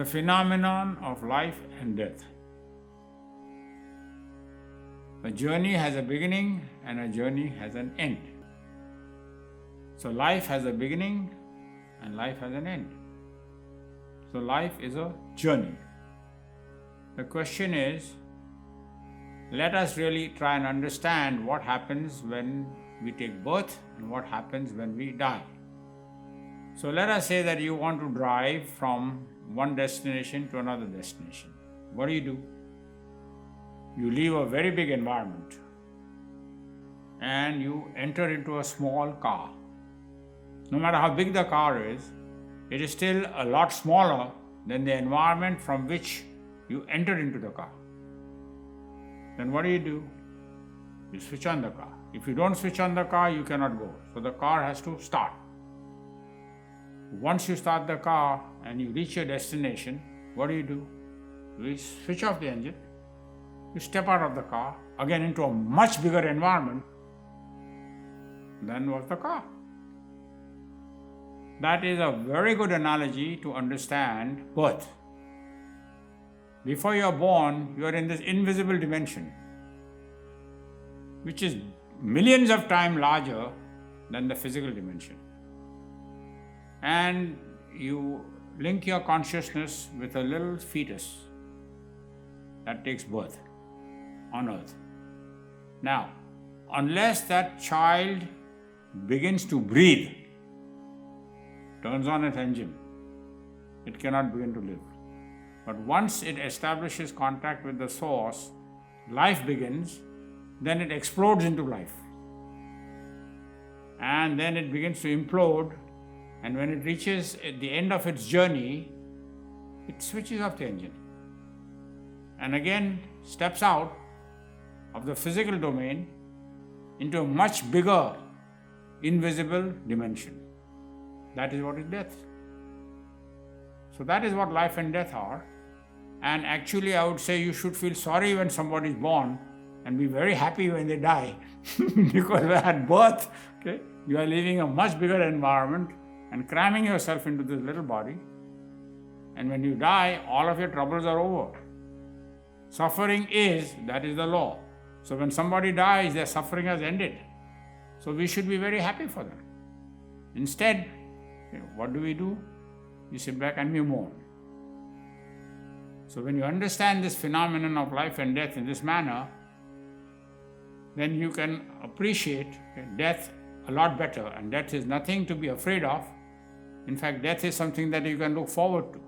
the phenomenon of life and death. A journey has a beginning and a journey has an end. So life has a beginning and life has an end. So life is a journey. The question is, let us really try and understand what happens when we take birth and what happens when we die. So let us say that you want to drive from one destination to another destination. What do? You leave a very big environment and you enter into a small car. No matter how big the car is, it is still a lot smaller than the environment from which you entered into the car. Then what do? You switch on the car. If you don't switch on the car, you cannot go. So the car has to start. Once you start the car and you reach your destination, what do? You switch off the engine. You step out of the car, again into a much bigger environment than was the car. That is a very good analogy to understand birth. Before you are born, you are in this invisible dimension, which is millions of times larger than the physical dimension. And you link your consciousness with a little fetus that takes birth on earth. Now, unless that child begins to breathe, turns on its engine, it cannot begin to live. But once it establishes contact with the source, life begins, then it explodes into life. And then it begins to implode, and when it reaches the end of its journey, it switches off the engine and again steps out of the physical domain into a much bigger, invisible dimension. That is what is death. So that is what life and death are. And actually, I would say you should feel sorry when somebody is born and be very happy when they die. Because at birth, you are living a much bigger environment and cramming yourself into this little body. And when you die, all of your troubles are over. Suffering that is the law. So when somebody dies, their suffering has ended. So we should be very happy for them. Instead, what do? You sit back and you mourn. So when you understand this phenomenon of life and death in this manner, then you can appreciate death a lot better. And death is nothing to be afraid of. In fact, death is something that you can look forward to.